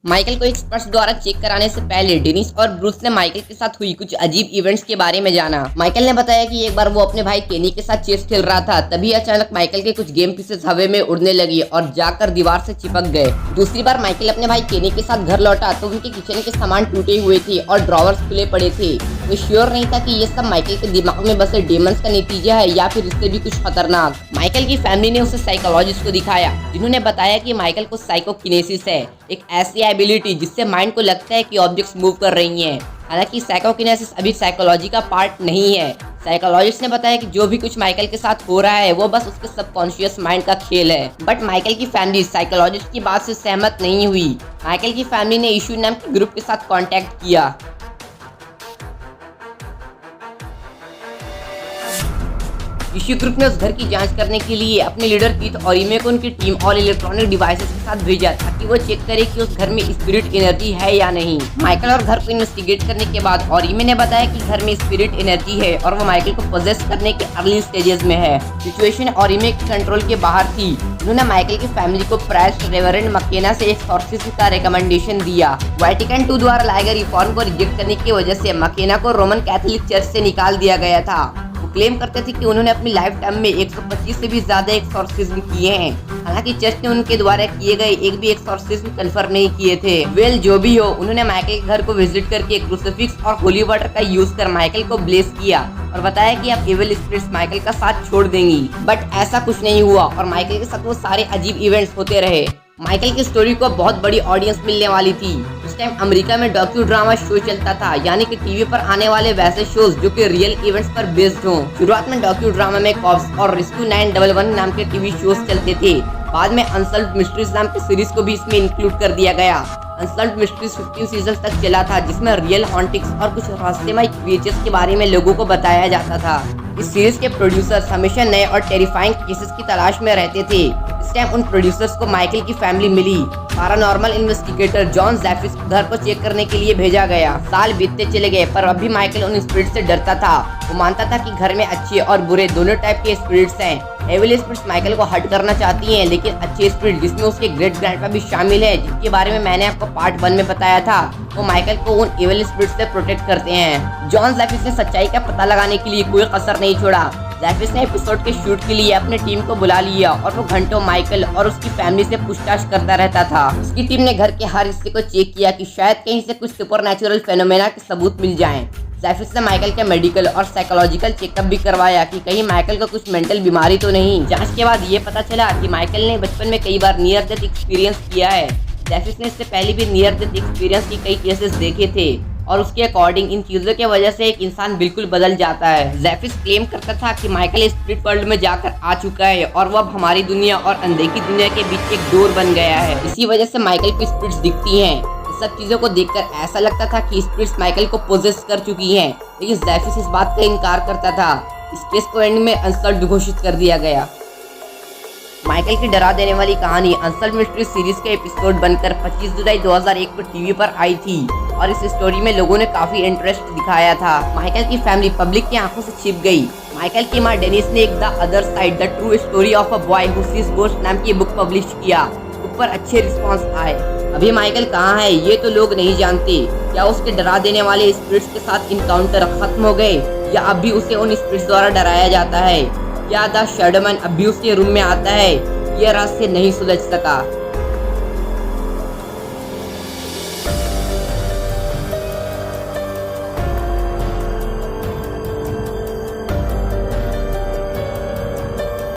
Michael को experts द्वारा check कराने से पहले डेनिस और ब्रूस ने माइकल के साथ हुई कुछ अजीब इवेंट्स के बारे में जाना। माइकल ने बताया कि एक बार वो अपने भाई केनी के साथ चेस खेल रहा था, तभी अचानक माइकल के कुछ गेम पीसेस हवा में उड़ने लगी और जाकर दीवार से चिपक गए। दूसरी बार माइकल अपने भाई केनी के साथ घर लौटा तो उनके किचन के सामान टूटे हुए थे और ड्रॉवर्स खुले पड़े थे। वो श्योर नहीं था कि ये सब माइकल के दिमाग में बसे डेमंस का नतीजा है या फिर इससे भी कुछ खतरनाक। माइकल की फैमिली ने उसे साइकोलॉजिस्ट को दिखाया, जिन्होंने बताया कि माइकल को साइकोकिनेसिस है, एक ऐसी एबिलिटी जिससे माइंड को लगता है कि ऑब्जेक्ट्स मूव कर रही हैं। हालांकि साइकोकिनेसिस अभी साइकोलॉजी का पार्ट नहीं है। साइकोलॉजिस्ट ने बताया कि जो भी कुछ माइकल के साथ हो रहा है वो बस उसके सबकॉन्शियस माइंड का खेल है। बट माइकल की फैमिली साइकोलॉजिस्ट की बात से सहमत नहीं हुई। माइकल की फैमिली ने इशू नाम के ग्रुप के साथ कांटेक्ट किया। इश्यू ग्रुप ने उस घर की जांच करने के लिए अपने लीडर कीथ ओरिमे को उनकी टीम और इलेक्ट्रॉनिक डिवाइसेस के साथ भेजा ताकि वो चेक करे कि उस घर में स्पिरिट एनर्जी है या नहीं। माइकल और घर को इन्वेस्टिगेट करने के बाद ओरिमे ने बताया कि घर में स्पिरिट एनर्जी है और वो माइकल को पोजेस करने के अर्ली स्टेजेस में है। सिचुएशन ओरिमे के कंट्रोल के बाहर थी। उन्होंने माइकल की फैमिली को प्राइस्ट रेवरेंड मकेना से एक्सॉर्सिज्म का रिकमेंडेशन दिया। वेटिकन II द्वारा लाए गए रिफॉर्म को रिजेक्ट करने की वजह से मकेना को रोमन कैथोलिक चर्च से निकाल दिया गया था। वो क्लेम करते थे कि उन्होंने अपनी लाइफ टाइम में 125 से भी ज्यादा एक्सॉर्सिज्म किए हैं। हालांकि चर्च ने उनके द्वारा किए गए एक भी एक्सॉर्सिज्म कंफर्म नहीं किए थे। वेल जो भी हो, उन्होंने माइकल के घर को विजिट करके क्रूसिफिक्स और होली वाटर का यूज कर माइकल को ब्लेस किया और बताया कि अब एविल स्पिरिट्स माइकल का साथ छोड़ देंगी। बट ऐसा कुछ नहीं हुआ और माइकल के साथ वो सारे अजीब इवेंट्स होते रहे। माइकल की स्टोरी को बहुत बड़ी ऑडियंस मिलने वाली थी। उस टाइम अमेरिका में डॉक्यू ड्रामा शो चलता था, यानी कि टीवी पर आने वाले वैसे शोज जो कि रियल इवेंट्स पर बेस्ड हों। शुरुआत में डॉक्यू ड्रामा में कॉप्स और रेस्क्यू 911 नाम के टीवी शोज चलते थे। बाद में अनसॉल्व्ड मिस्ट्रीज नाम की सीरीज को भी इसमें इंक्लूड कर दिया गया। अनसॉल्व्ड मिस्ट्रीज 15 सीजन तक चला था, जिसमें रियल हॉन्टिंग्स और कुछ रहस्यमय क्रिएचर्स के बारे में लोगों को बताया जाता था। इस सीरीज के प्रोड्यूसर्स हमेशा नए और टेरिफाइंग केसेस की तलाश में रहते थे। इस टाइम उन प्रोड्यूसर्स को माइकल की फैमिली मिली। पैरानॉर्मल इन्वेस्टिगेटर जॉन ज़ेफिस को घर को चेक करने के लिए भेजा गया। साल बीतते चले गए पर अभी माइकल उन स्पिरिट से डरता था। वो मानता था कि घर में अच्छे और बुरे दोनों टाइप के स्पिरिट्स हैं। एविल स्पिरिट्स माइकल को हर्ट करना चाहती हैं, लेकिन अच्छे स्पिरिट जिसमें उसके ग्रेट ग्रैंडपा भी शामिल है, जिनके बारे में मैंने आपको पार्ट 1 में बताया था, वो माइकल को उन एविल स्पिरिट्स से प्रोटेक्ट करते हैं। जॉन ज़ेफिस ने सच्चाई का पता लगाने के लिए कोई कसर नहीं छोड़ा। ज़ेफिस ने एपिसोड के शूट के लिए अपने टीम को बुला लिया और वो घंटों माइकल और उसकी फैमिली से पूछताछ करता रहता था। उसकी टीम ने घर के हर हिस्से को चेक किया कि शायद कहीं से कुछ सुपरनैचुरल फेनोमेना के सबूत मिल जाएं। ज़ेफिस ने माइकल के मेडिकल और साइकोलॉजिकल चेकअप भी करवाया कि कहीं माइकल को कुछ मेंटल बीमारी तो नहीं। जांच के बाद ये पता चला कि माइकल ने बचपन में कई बार नियर डेथ एक्सपीरियंस किया है। ज़ेफिस ने इससे पहले भी नियर डेथ एक्सपीरियंस के कई केसेस देखे थे और उसके अकॉर्डिंग इन चीजों की वजह से एक इंसान बिल्कुल बदल जाता है। ज़ेफिस क्लेम करता था कि माइकल स्पिरिट वर्ल्ड में जाकर आ चुका है और वो अब हमारी दुनिया और अनदेखी दुनिया के बीच एक डोर बन गया है। इसी वजह से माइकल को स्पिरिट्स दिखती हैं। इस सब चीजों को देखकर ऐसा लगता था कि स्पिरिट्स माइकल को पोजेस कर चुकी हैं, लेकिन ज़ेफिस इस बात का इनकार करता था। इस केस को एंड में अनसॉल्व्ड घोषित कर दिया गया। माइकल की डरा देने वाली कहानी अनसॉल्व्ड मिस्ट्री सीरीज के एपिसोड बनकर 25 जुलाई 2001 को टीवी पर आई थी और इस स्टोरी में लोगों ने काफी इंटरेस्ट दिखाया था। माइकल की फैमिली पब्लिक की आंखों से छिप गई। माइकल की मां डेनिस ने एक the other side the true story of a boy who sees ghost नाम की बुक पब्लिश किया। बुक पर अच्छे रिस्पॉन्स आए। अभी माइकल कहाँ है ये तो लोग नहीं जानते। क्या उसके डरा देने वाले स्पिरिट्स के साथ इनकाउंटर खत्म हो गए या अब भी उसे उन स्पिरिट्स द्वारा डराया जाता है? क्या द शैडोमैन अब भी उसके रूम में आता है? ये रहस्य नहीं सुलझ सका।